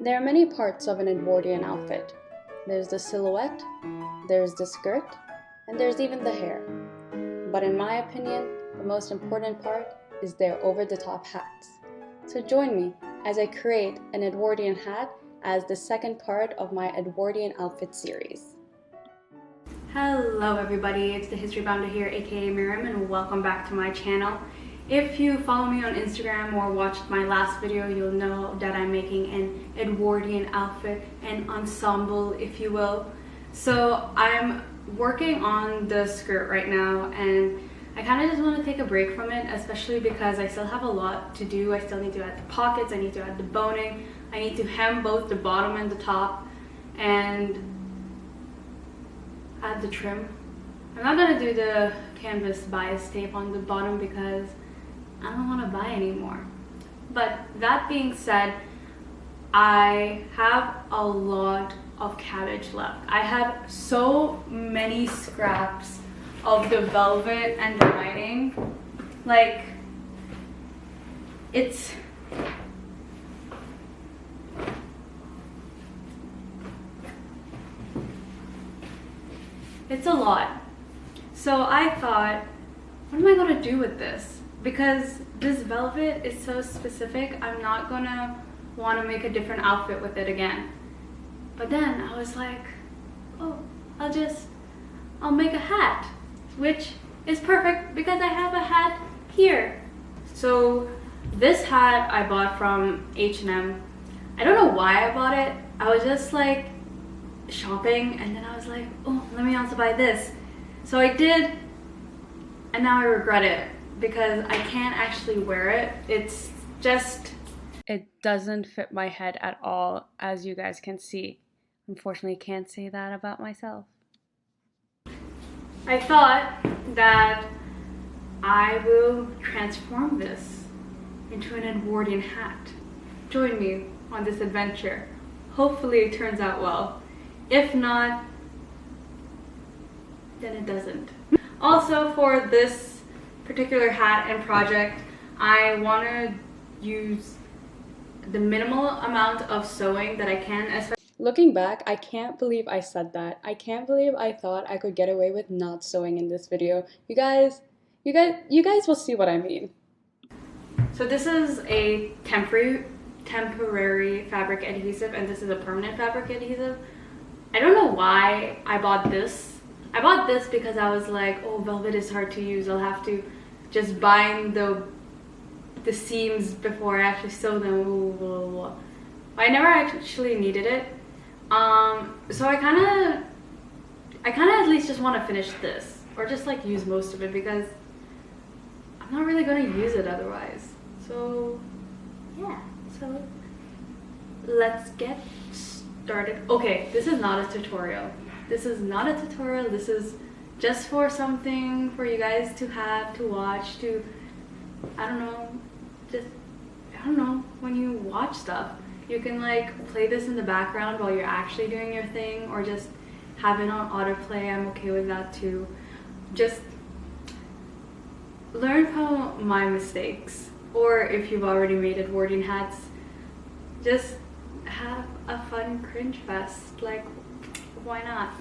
There are many parts of an Edwardian outfit. There's the silhouette, there's the skirt, and there's even the hair. But in my opinion, the most important part is their over-the-top hats. So join me as I create an Edwardian hat as the second part of my Edwardian outfit series. Hello everybody, it's the History Bounder here, aka Miriam, and welcome back to my channel. If you follow me on Instagram or watched my last video, you'll know that I'm making an Edwardian outfit, an ensemble if you will. So I'm working on the skirt right now and I kind of just want to take a break from it, especially because I still have a lot to do. I still need to add the pockets, I need to add the boning, I need to hem both the bottom and the top, and add the trim. I'm not going to do the canvas bias tape on the bottom because I don't want to buy anymore. But that being said, I have a lot of cabbage left. I have so many scraps of the velvet and the lining. Like, it's a lot. So I thought, what am I gonna do with this? Because this velvet is so specific, I'm not gonna want to make a different outfit with it again. But then I was like, oh, I'll make a hat, which is perfect because I have a hat here. So this hat I bought from H&M. I don't know why I bought it. I was just like shopping and then I was like, oh, let me also buy this. So I did, and now I regret it because I can't actually wear it. It doesn't fit my head at all, as you guys can see. Unfortunately, can't say that about myself. I thought that I will transform this into an Edwardian hat. Join me on this adventure. Hopefully it turns out well. If not, then it doesn't. Also, for this particular hat and project, I want to use the minimal amount of sewing that I can. Looking back, I can't believe I said that. I can't believe I thought I could get away with not sewing in this video. You guys will see what I mean. So this is a temporary fabric adhesive and this is a permanent fabric adhesive. I don't know why I bought this. I bought this because I was like, oh, velvet is hard to use. I'll have to just bind the seams before I actually sew them. Blah, blah, blah. I never actually needed it. So I kind of at least just want to finish this or just like use most of it because I'm not really going to use it otherwise. So yeah, so let's get started. Okay, this is not a tutorial. This is not a tutorial. This is just for something for you guys to have, to watch, to, I don't know, when you watch stuff. You can like play this in the background while you're actually doing your thing or just have it on autoplay. I'm okay with that too. Just learn from my mistakes, or if you've already made Edwardian hats, just have a fun cringe fest. Like, why not?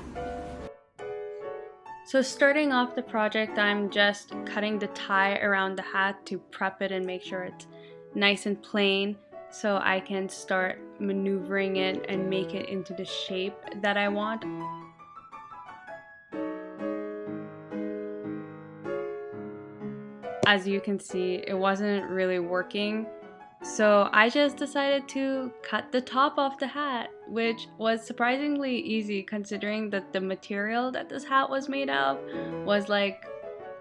So starting off the project, I'm just cutting the tie around the hat to prep it and make sure it's nice and plain so I can start maneuvering it and make it into the shape that I want. As you can see, it wasn't really working. So I just decided to cut the top off the hat, which was surprisingly easy considering that the material that this hat was made of was like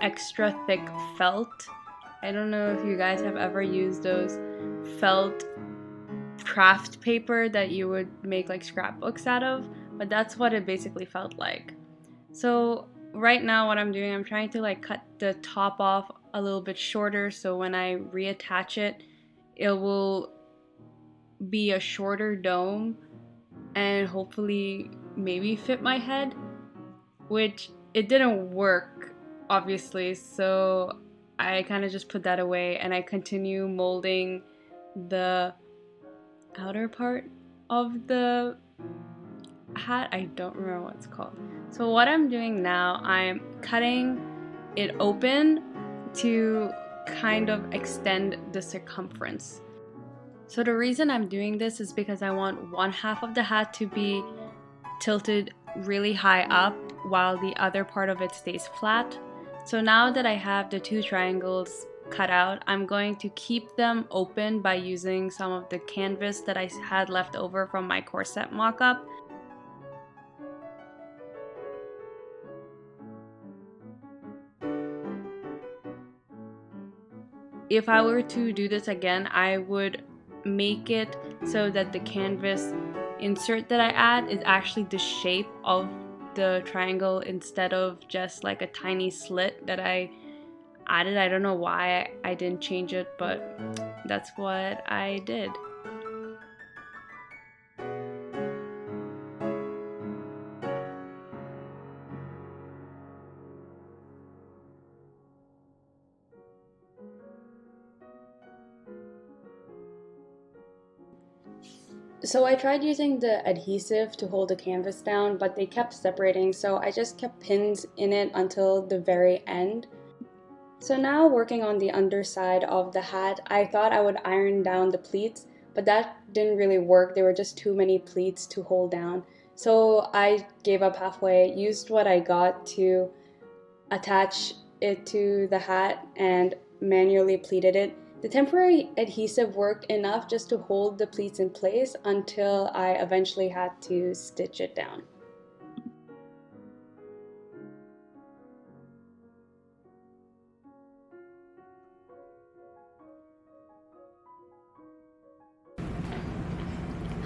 extra thick felt. I don't know if you guys have ever used those felt craft paper that you would make like scrapbooks out of, but that's what it basically felt like. So right now what I'm doing, I'm trying to like cut the top off a little bit shorter so when I reattach it, it will be a shorter dome and hopefully maybe fit my head, which it didn't work obviously, so I kind of just put that away and I continue molding the outer part of the hat. I don't remember what it's called. So what I'm doing now, I'm cutting it open to kind of extend the circumference. So the reason I'm doing this is because I want one half of the hat to be tilted really high up while the other part of it stays flat. So now that I have the two triangles cut out, I'm going to keep them open by using some of the canvas that I had left over from my corset mock-up. If I were to do this again, I would make it so that the canvas insert that I add is actually the shape of the triangle instead of just like a tiny slit that I added. I don't know why I didn't change it, but that's what I did. So I tried using the adhesive to hold the canvas down, but they kept separating, so I just kept pins in it until the very end. So now working on the underside of the hat, I thought I would iron down the pleats, but that didn't really work. There were just too many pleats to hold down. So I gave up halfway, used what I got to attach it to the hat and manually pleated it. The temporary adhesive worked enough just to hold the pleats in place until I eventually had to stitch it down.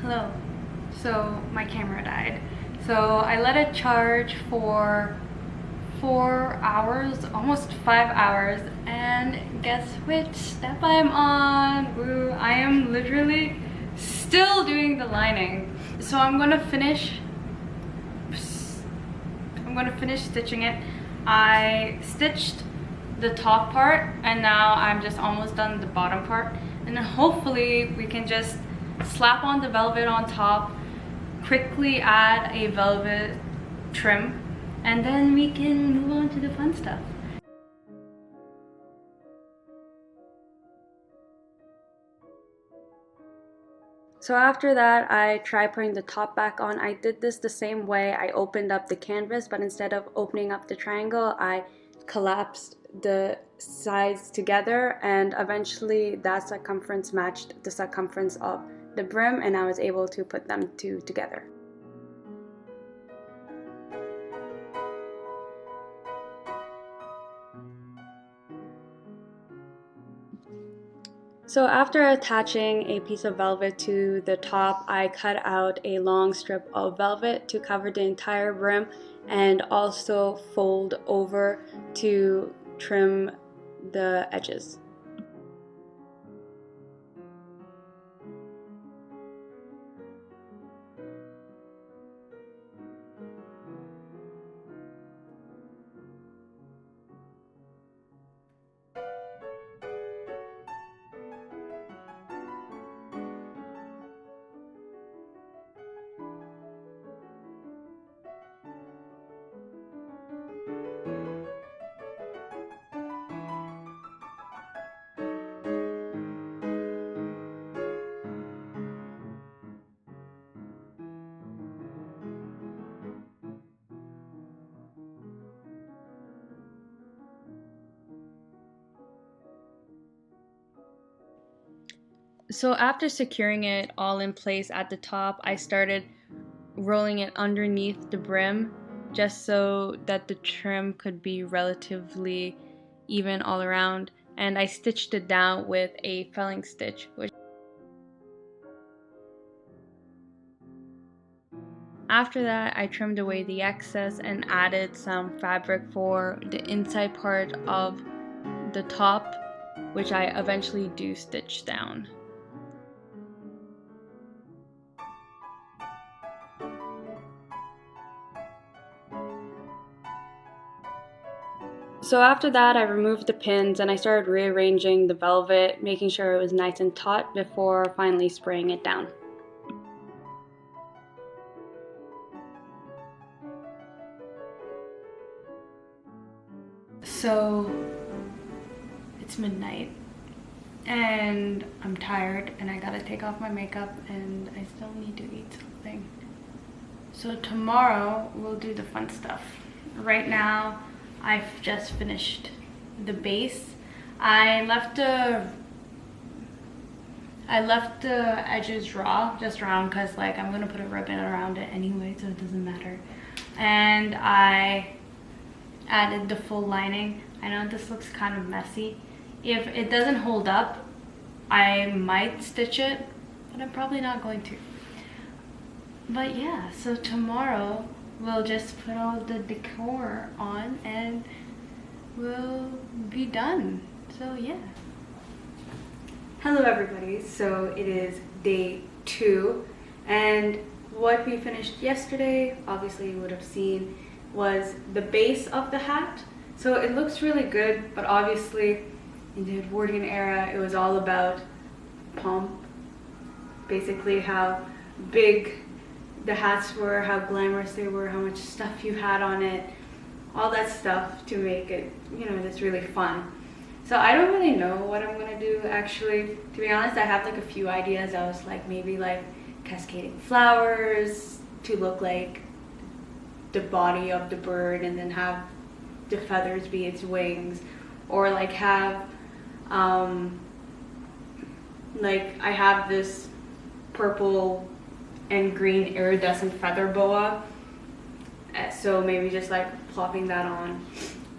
Hello. So my camera died. So I let it charge for 4 hours, almost 5 hours, and guess which step I'm on? Woo, I am literally still doing the lining. So I'm gonna finish stitching it. I stitched the top part and now I'm just almost done the bottom part, and then hopefully we can just slap on the velvet on top, quickly add a velvet trim, and then we can move on to the fun stuff. So after that, I tried putting the top back on. I did this the same way. I opened up the canvas, but instead of opening up the triangle, I collapsed the sides together, and eventually that circumference matched the circumference of the brim, and I was able to put them two together. So after attaching a piece of velvet to the top, I cut out a long strip of velvet to cover the entire brim and also fold over to trim the edges. So after securing it all in place at the top, I started rolling it underneath the brim just so that the trim could be relatively even all around, and I stitched it down with a felling stitch. After that, I trimmed away the excess and added some fabric for the inside part of the top, which I eventually do stitch down. So after that, I removed the pins and I started rearranging the velvet, making sure it was nice and taut before finally spraying it down. So it's midnight and I'm tired and I gotta take off my makeup and I still need to eat something. So tomorrow we'll do the fun stuff. Right now I've just finished the base. I left the edges raw, just round, because like I'm gonna put a ribbon around it anyway, so it doesn't matter. And I added the full lining. I know this looks kind of messy. If it doesn't hold up, I might stitch it, but I'm probably not going to. But yeah, so tomorrow we'll just put all the decor on and we'll be done. So yeah. Hello everybody, so it is day 2 and what we finished yesterday, obviously you would have seen, was the base of the hat. So it looks really good, but obviously in the Edwardian era it was all about pomp, basically how big the hats were, how glamorous they were, how much stuff you had on it, all that stuff to make it, you know, just really fun. So I don't really know what I'm gonna do actually. To be honest, I have like a few ideas. I was like maybe like cascading flowers to look like the body of the bird and then have the feathers be its wings, or like have like I have this purple and green iridescent feather boa, so maybe just like plopping that on,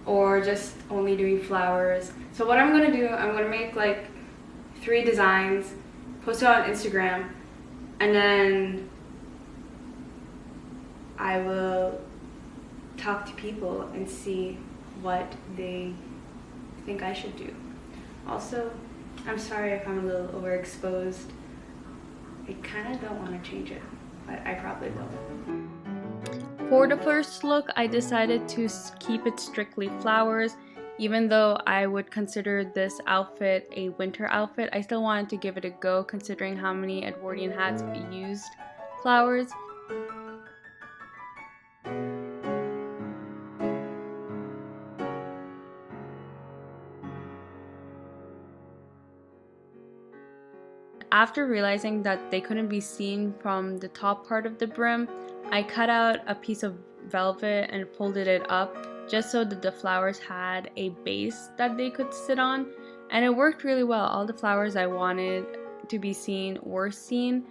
or just only doing flowers. So what I'm gonna do, I'm gonna make like 3 designs, post it on Instagram, and then I will talk to people and see what they think I should do. Also, I'm sorry if I'm a little overexposed. I kind of don't want to change it, but I probably will. For the first look, I decided to keep it strictly flowers. Even though I would consider this outfit a winter outfit, I still wanted to give it a go considering how many Edwardian hats used flowers. After realizing that they couldn't be seen from the top part of the brim, I cut out a piece of velvet and folded it up just so that the flowers had a base that they could sit on, and it worked really well. All the flowers I wanted to be seen were seen.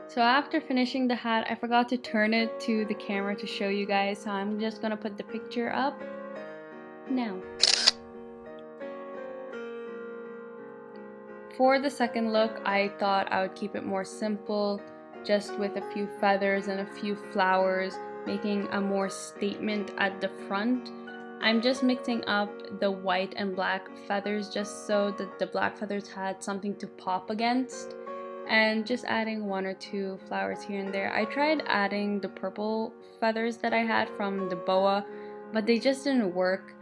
So after finishing the hat, I forgot to turn it to the camera to show you guys, so I'm just gonna put the picture up now. For the second look, I thought I would keep it more simple, just with a few feathers and a few flowers, making a more statement at the front. I'm just mixing up the white and black feathers just so that the black feathers had something to pop against, and just adding 1 or 2 flowers here and there. I tried adding the purple feathers that I had from the boa, but they just didn't work.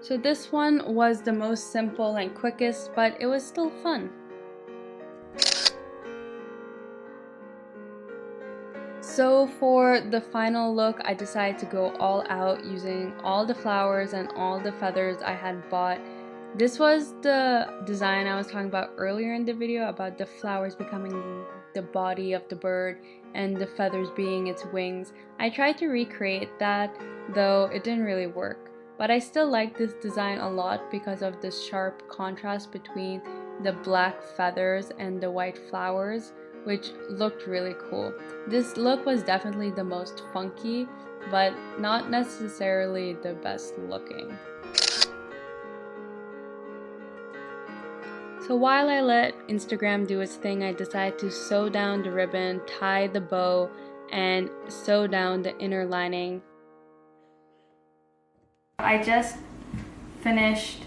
So this one was the most simple and quickest, but it was still fun. So for the final look, I decided to go all out using all the flowers and all the feathers I had bought. This was the design I was talking about earlier in the video, about the flowers becoming the body of the bird and the feathers being its wings. I tried to recreate that, though it didn't really work. But I still like this design a lot because of the sharp contrast between the black feathers and the white flowers, which looked really cool. This look was definitely the most funky, but not necessarily the best looking. So while I let Instagram do its thing, I decided to sew down the ribbon, tie the bow, and sew down the inner lining. I just finished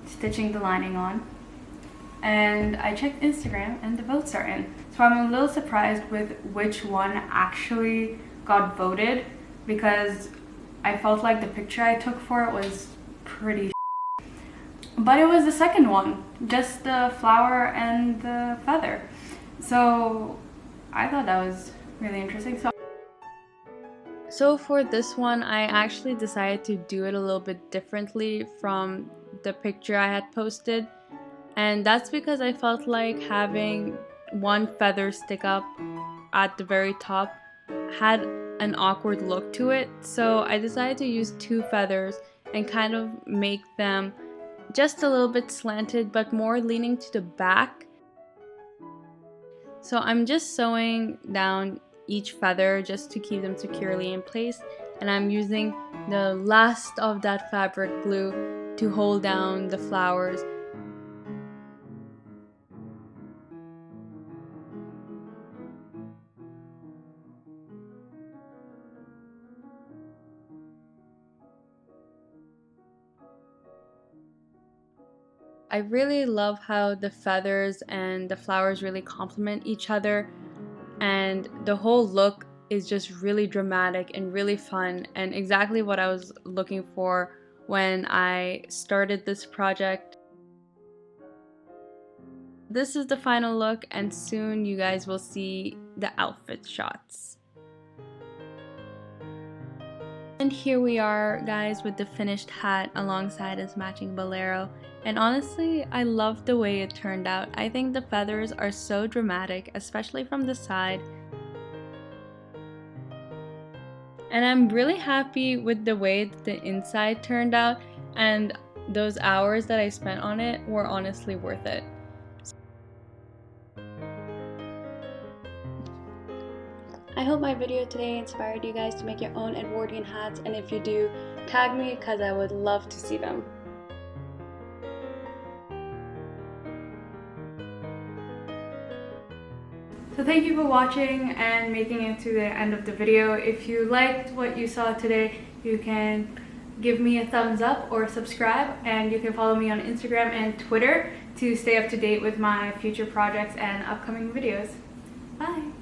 stitching the lining on, and I checked Instagram and the votes are in. So I'm a little surprised with which one actually got voted, because I felt like the picture I took for it was pretty but it was the second one, just the flower and the feather. So I thought that was really interesting. So for this one, I actually decided to do it a little bit differently from the picture I had posted. And that's because I felt like having one feather stick up at the very top had an awkward look to it. So I decided to use two feathers and kind of make them just a little bit slanted, but more leaning to the back. So I'm just sewing down each feather just to keep them securely in place, and I'm using the last of that fabric glue to hold down the flowers. I really love how the feathers and the flowers really complement each other, and the whole look is just really dramatic and really fun, and exactly what I was looking for when I started this project. This is the final look, and soon you guys will see the outfit shots. And here we are, guys, with the finished hat alongside its matching bolero. And honestly, I love the way it turned out. I think the feathers are so dramatic, especially from the side. And I'm really happy with the way that the inside turned out, and those hours that I spent on it were honestly worth it. I hope my video today inspired you guys to make your own Edwardian hats, and if you do, tag me because I would love to see them. So thank you for watching and making it to the end of the video. If you liked what you saw today, you can give me a thumbs up or subscribe, and you can follow me on Instagram and Twitter to stay up to date with my future projects and upcoming videos. Bye!